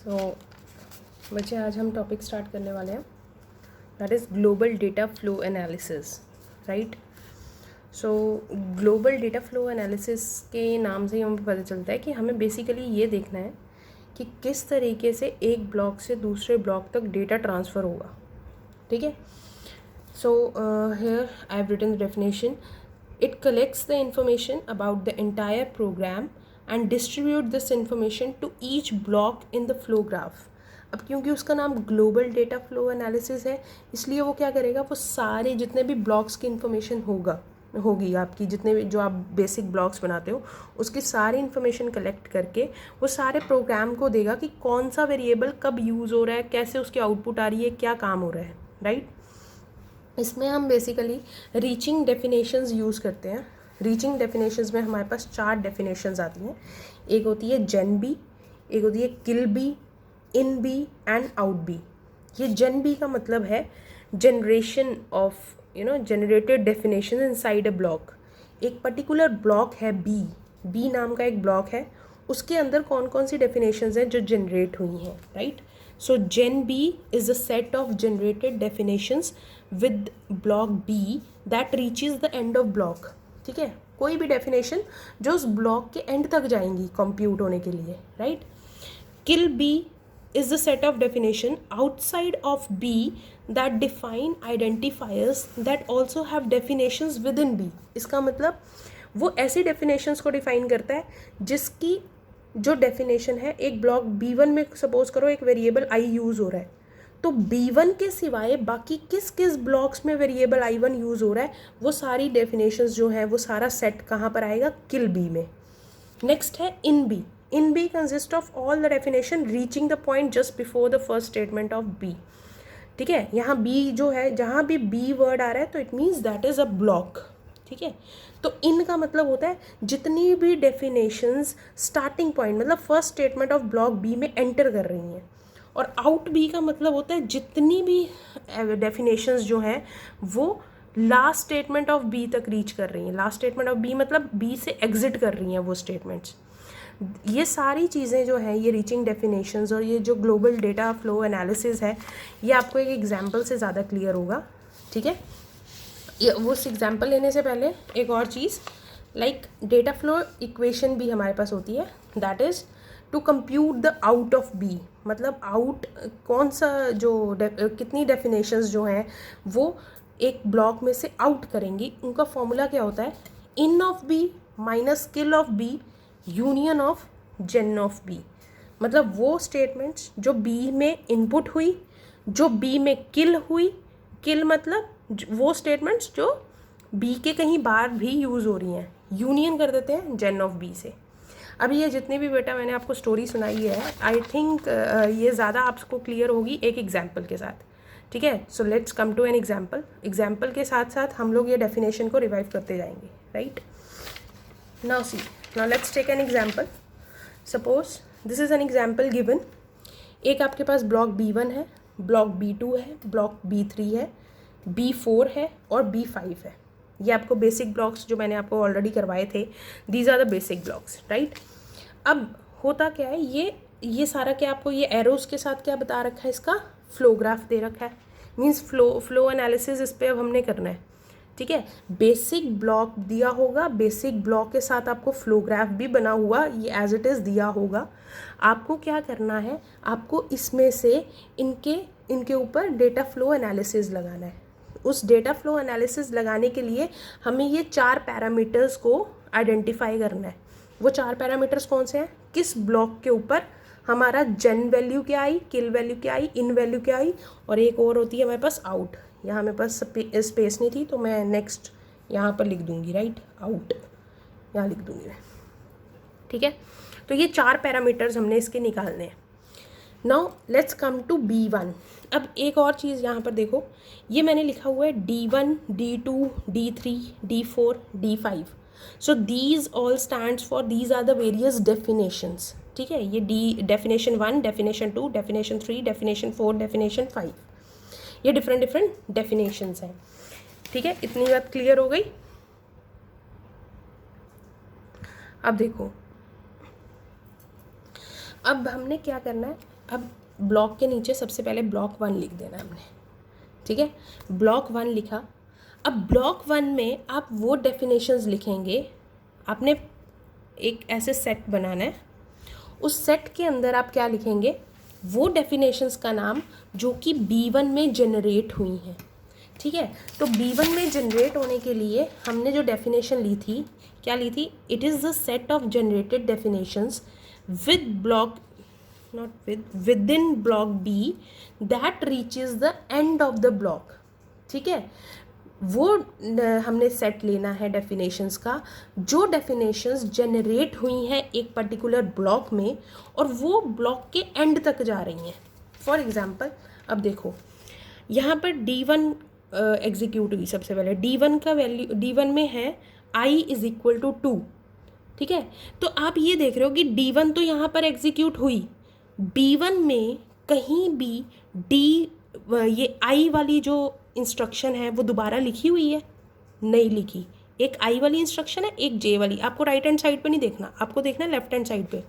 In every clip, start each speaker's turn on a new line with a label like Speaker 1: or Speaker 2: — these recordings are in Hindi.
Speaker 1: सो बच्चे, आज हम टॉपिक स्टार्ट करने वाले हैं, that is global data flow analysis, right. So global data flow analysis के नाम से ही हमें पता चलता है कि हमें बेसिकली ये देखना है कि किस तरीके से एक ब्लॉक से दूसरे ब्लॉक तक डेटा ट्रांसफ़र होगा, ठीक है। So here I have written the definition. It collects the information about the entire program and distribute this information to each block in the flow graph. अब क्योंकि उसका नाम ग्लोबल डेटा फ्लो एनालिसिस है, इसलिए वो क्या करेगा, वो सारे जितने भी ब्लॉक्स की इन्फॉर्मेशन होगी आपकी, जितने भी जो आप बेसिक ब्लॉक्स बनाते हो उसकी सारी इन्फॉर्मेशन कलेक्ट करके वो सारे प्रोग्राम को देगा कि कौन सा वेरिएबल कब यूज़ हो रहा है, कैसे उसकी आउटपुट आ रही है, क्या काम हो रहा है, राइट। इसमें हम बेसिकली रीचिंग डेफिनेशंस यूज़ करते हैं. रीचिंग डेफिनेशंस में हमारे पास 4 डेफिनेशंस आती हैं. एक होती है जेन बी, एक होती है kill B, in B and out B. ये जेन बी का मतलब है generation of generated definition inside a block. एक पर्टिकुलर ब्लॉक है बी नाम का एक ब्लॉक है, उसके अंदर कौन कौन सी डेफिनेशंस हैं जो जनरेट हुई हैं, right. So Gen B is a set of generated definitions with block B that reaches the end of block. ठीक है, कोई भी डेफिनेशन जो उस ब्लॉक के एंड तक जाएंगी कंप्यूट होने के लिए, right. Kill B is the set of definition outside of B that define identifiers that also have definitions within B. इसका मतलब वो ऐसी definitions को define करता है जिसकी जो डेफिनेशन है एक ब्लॉक B1 में, सपोज करो एक वेरिएबल I यूज़ हो रहा है, तो B1 के सिवाय बाकी किस किस ब्लॉक्स में वेरिएबल I1 यूज़ हो रहा है, वो सारी डेफिनेशंस जो है वो सारा सेट कहाँ पर आएगा, किल B में. नेक्स्ट है in B. In B consist of all the definition reaching the point just before the first statement of B. ठीक है, यहाँ B जो है, जहाँ भी B वर्ड आ रहा है तो it means that is a block. ठीक है, तो इन का मतलब होता है जितनी भी डेफिनेशंस स्टार्टिंग पॉइंट मतलब first statement of block B में एंटर कर रही हैं. और आउट बी का मतलब होता है जितनी भी डेफिनेशंस जो हैं वो लास्ट स्टेटमेंट ऑफ बी तक रीच कर रही हैं. लास्ट स्टेटमेंट ऑफ बी मतलब बी से एग्जिट कर रही हैं वो स्टेटमेंट्स. ये सारी चीज़ें जो हैं, ये रीचिंग डेफिनेशंस और ये जो ग्लोबल डेटा फ्लो एनालिसिस है, ये आपको एक एग्जाम्पल से ज़्यादा क्लियर होगा. ठीक है, ये वो उस एग्जाम्पल लेने से पहले एक और चीज़, लाइक डेटा फ्लो इक्वेशन भी हमारे पास होती है, that is to compute the out of B. मतलब आउट कौन सा जो कितनी डेफिनेशंस जो हैं वो एक ब्लॉक में से आउट करेंगी, उनका फॉर्मूला क्या होता है, in of B minus kill of B union of gen of B. मतलब वो स्टेटमेंट्स जो बी में इनपुट हुई, जो बी में किल हुई, किल मतलब वो स्टेटमेंट्स जो बी के कहीं बाहर भी यूज़ हो रही हैं, यूनियन कर देते हैं जेन ऑफ बी से. अभी ये जितनी भी बेटा मैंने आपको स्टोरी सुनाई है, आई थिंक ये ज़्यादा आपको क्लियर होगी एक एग्जाम्पल के साथ. ठीक है, so let's come to an example. Example के साथ साथ हम लोग ये डेफिनेशन को रिवाइव करते जाएंगे, right. Now see, now let's take an example. Suppose this is an example given. एक आपके पास ब्लॉक B1 है, ब्लॉक B2 है, ब्लॉक B3 है, B4 है और B5 है. ये आपको बेसिक ब्लॉक्स जो मैंने आपको ऑलरेडी करवाए थे, these are the basic blocks, right. अब होता क्या है, ये सारा क्या आपको ये एरोज के साथ क्या बता रखा है, इसका फ्लो ग्राफ दे रखा है. मीन्स फ्लो एनालिसिस इस पर अब हमने करना है. ठीक है, बेसिक ब्लॉक दिया होगा, बेसिक ब्लॉक के साथ आपको फ्लो ग्राफ भी बना हुआ ये एज इट इज़ दिया होगा. आपको क्या करना है, आपको इसमें से इनके ऊपर डेटा फ्लो एनालिसिस लगाना है. उस डेटा फ्लो एनालिसिस लगाने के लिए हमें ये 4 पैरामीटर्स को आइडेंटिफाई करना है. वो 4 पैरामीटर्स कौन से हैं, किस ब्लॉक के ऊपर हमारा जेन वैल्यू क्या आई, किल वैल्यू क्या आई, इन वैल्यू क्या आई, और एक और होती है हमारे पास आउट. यहाँ मेरे पास स्पेस नहीं थी तो मैं नेक्स्ट यहाँ पर लिख दूँगी, राइट, आउट यहाँ लिख दूँगी मैं. ठीक है, तो ये 4 पैरामीटर्स हमने इसके निकालने हैं. Now let's come to B1. अब एक और चीज़ यहाँ पर देखो, ये मैंने लिखा हुआ है D1, D2, D3, D4, D5. So these all stands for these are the various definitions. ठीक है, ये definition 1, definition 2, definition 3, definition 4, definition 5, ये डिफरेंट डेफिनेशंस हैं. ठीक है, इतनी बात क्लियर हो गई. अब देखो, अब हमने क्या करना है, अब ब्लॉक के नीचे सबसे पहले ब्लॉक 1 लिख देना हमने, ठीक है। ब्लॉक 1 लिखा। अब ब्लॉक 1 में आप वो डेफिनेशंस लिखेंगे, आपने एक ऐसे सेट बनाना है, उस सेट के अंदर आप क्या लिखेंगे, वो डेफिनेशंस का नाम जो कि B1 में जनरेट हुई हैं, ठीक है। तो B1 में जनरेट होने के लिए हमने जो डेफिनेशन ली थी, क्या ली थी, it is the set of generated definitions with block with in block B that reaches the end of the block, ठीक है। वो हमने सेट लेना है डेफिनेशंस का जो डेफिनेशंस जनरेट हुई हैं एक पर्टिकुलर ब्लॉक में और वो ब्लॉक के एंड तक जा रही हैं। फॉर एग्जांपल अब देखो यहाँ पर D1 एग्जीक्यूट हुई। सबसे पहले D1 का वैल्यू, D1 में है I इज इक्वल टू 2, ठीक है। तो आप ये देख रहे हो कि D1 तो यहाँ पर एग्जीक्यूट हुई, B1 में कहीं भी ये I वाली जो इंस्ट्रक्शन है वो दोबारा लिखी हुई है, नहीं लिखी। एक I वाली इंस्ट्रक्शन है, एक J वाली। आपको राइट हैंड साइड पे नहीं देखना, आपको देखना है लेफ्ट हैंड साइड पे।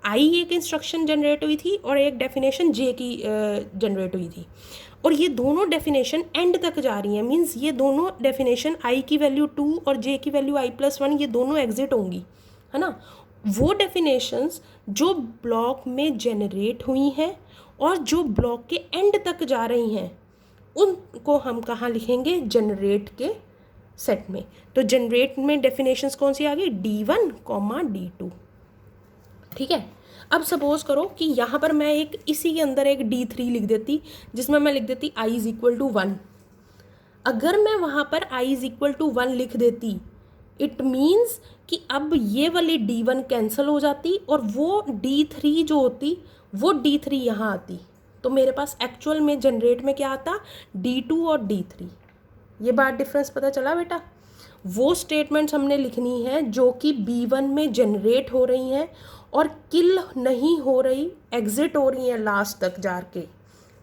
Speaker 1: I एक इंस्ट्रक्शन जनरेट हुई थी और एक डेफिनेशन J की जनरेट हुई थी, और ये दोनों डेफिनेशन एंड तक जा रही हैं। मीन्स ये दोनों डेफिनेशन I की वैल्यू 2 और J की वैल्यू I+1 ये दोनों एग्जिट होंगी, है ना। वो डेफिनेशंस जो ब्लॉक में जनरेट हुई हैं और जो ब्लॉक के एंड तक जा रही हैं उनको हम कहाँ लिखेंगे, जनरेट के सेट में। तो जनरेट में डेफिनेशंस कौन सी आ गई, D1, D2, ठीक है। अब सपोज करो कि यहाँ पर मैं एक इसी के अंदर एक D3 लिख देती, जिसमें मैं लिख देती I इज इक्वल टू 1। अगर मैं वहाँ पर I इज इक्वल टू 1 लिख देती, इट मीन्स कि अब ये वाली D1 कैंसिल हो जाती और वो D3 जो होती वो D3 यहाँ आती, तो मेरे पास एक्चुअल में जनरेट में क्या आता, D2 और D3। ये बात डिफरेंस पता चला बेटा। वो स्टेटमेंट्स हमने लिखनी है जो कि B1 में जनरेट हो रही हैं और किल नहीं हो रही, एग्जिट हो रही हैं लास्ट तक जाके,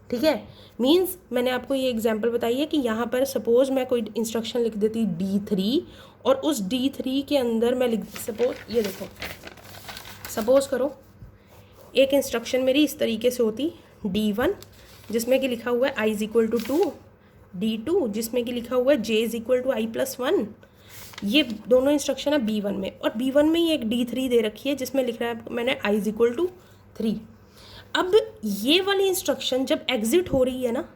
Speaker 1: ठीक है। मीन्स मैंने आपको ये एग्जांपल बताई है कि यहाँ पर सपोज मैं कोई इंस्ट्रक्शन लिख देती D3 और उस D3 के अंदर मैं लिख, सपोज ये देखो, सपोज करो एक इंस्ट्रक्शन मेरी इस तरीके से होती D1 जिसमें कि लिखा हुआ है I is equal to 2, D2 जिसमें कि लिखा हुआ है J is equal to I+1। ये दोनों इंस्ट्रक्शन है B1 में, और B1 में ही एक D3 दे रखी है जिसमें लिख रहा है मैंने I इज इक्वल टू 3। अब ये वाली इंस्ट्रक्शन जब एग्जिट हो रही है ना,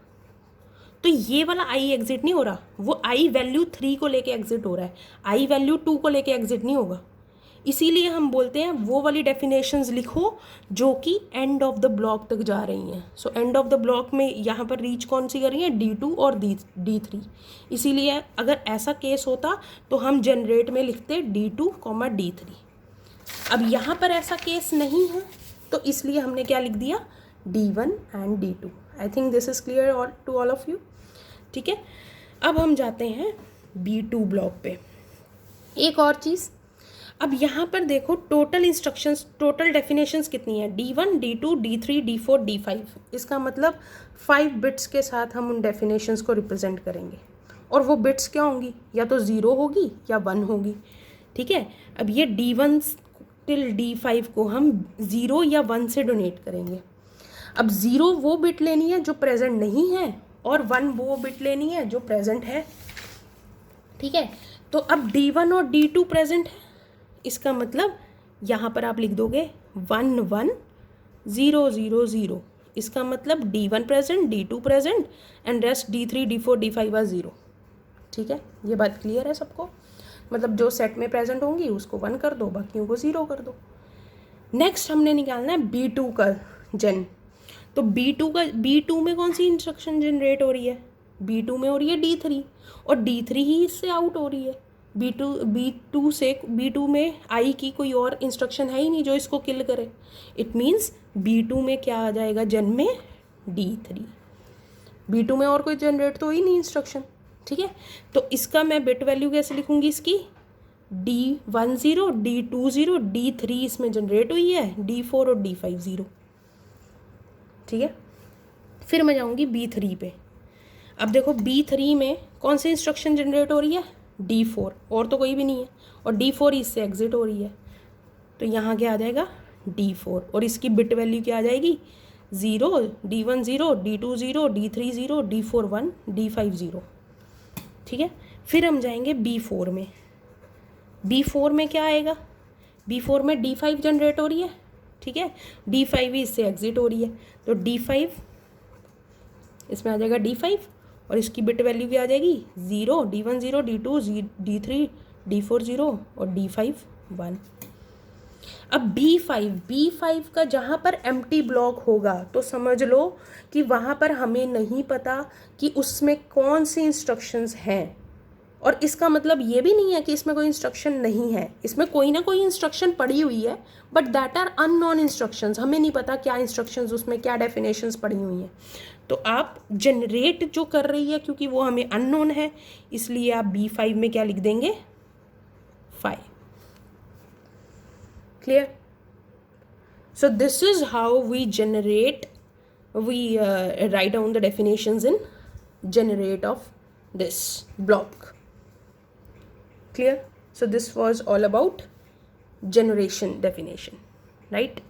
Speaker 1: तो ये वाला I एग्जिट नहीं हो रहा, वो I वैल्यू 3 को लेके एग्जिट हो रहा है, I वैल्यू 2 को लेके एग्जिट नहीं होगा। इसीलिए हम बोलते हैं वो वाली डेफिनेशंस लिखो जो कि एंड ऑफ द ब्लॉक तक जा रही हैं। So end of the block में यहाँ पर रीच कौन सी कर रही है, D2 और D3। इसीलिए अगर ऐसा केस होता तो हम जनरेट में लिखते D2, D3। अब यहाँ पर ऐसा केस नहीं है तो इसलिए हमने क्या लिख दिया, D1 and D2। I think this is clear to all of you, ठीक है। अब हम जाते हैं B2 ब्लॉक पे। एक और चीज़, अब यहाँ पर देखो टोटल इंस्ट्रक्शंस, टोटल डेफिनेशंस कितनी है, D1, D2, D3, D4, D5। इसका मतलब 5 बिट्स के साथ हम उन डेफिनेशंस को रिप्रेजेंट करेंगे, और वो बिट्स क्या होंगी, या तो 0 होगी या 1 होगी, ठीक है। अब ये D1 टिल D5 को हम 0 या 1 से डोनेट करेंगे। अब 0 वो बिट लेनी है जो प्रेजेंट नहीं है, और 1 वो बिट लेनी है जो प्रेजेंट है, ठीक है। तो अब D1 और D2 प्रेजेंट है, इसका मतलब यहाँ पर आप लिख दोगे 1 1 0 0 0। इसका मतलब D1 present, D2 present and rest D3 D4 D5 आ 0, ठीक है। ये बात क्लियर है सबको, मतलब जो सेट में प्रेजेंट होंगी उसको 1 कर दो, बाकियों को 0 कर दो। नेक्स्ट हमने निकालना है B2 का जन। तो B2 में कौन सी इंस्ट्रक्शन जनरेट हो रही है, B2 में हो रही है D3, और D3 ही इससे आउट हो रही है। B2 में I की कोई और इंस्ट्रक्शन है ही नहीं जो इसको किल करे। इट मीन्स B2 में क्या आ जाएगा जन में, D3। B2 में और कोई जनरेट तो ही नहीं इंस्ट्रक्शन, ठीक है। तो इसका मैं बिट वैल्यू कैसे लिखूंगी, इसकी D1 0, D2 0, D3 इसमें जनरेट हुई है, D4 और D5 0, ठीक है। फिर मैं जाऊंगी B3 पे। अब देखो B3 में कौन सी इंस्ट्रक्शन जनरेट हो रही है, D4, और तो कोई भी नहीं है, और D4 इससे एग्जिट हो रही है, तो यहाँ क्या आ जाएगा D4, और इसकी बिट वैल्यू क्या आ जाएगी 0, D1 0, D2 0, D3 0, D4 1, D5 0। ठीक है, फिर हम जाएंगे B4 में। B4 में क्या आएगा? B4 में D5 जनरेट हो रही है, ठीक है, D5 ही इससे एग्जिट हो रही है, तो D5 इसमें आ जाएगा D5 और इसकी बिट वैल्यू भी आ जाएगी 0, D1 0, D2 D3 D4 0 और D5 1। अब B5 का जहाँ पर एम्प्टी ब्लॉक होगा तो समझ लो कि वहाँ पर हमें नहीं पता कि उसमें कौन सी इंस्ट्रक्शंस हैं, और इसका मतलब ये भी नहीं है कि इसमें कोई इंस्ट्रक्शन नहीं है, इसमें कोई ना कोई इंस्ट्रक्शन पड़ी हुई है, but that are unknown instructions. हमें नहीं पता क्या इंस्ट्रक्शंस उसमें, क्या डेफिनेशंस पड़ी हुई हैं। तो आप जनरेट जो कर रही है, क्योंकि वो हमें अननोन है, इसलिए आप B5 में क्या लिख देंगे? 5। Clear? So this is how we write down the definitions in generate of this block. Clear? So this was all about generation definition, right?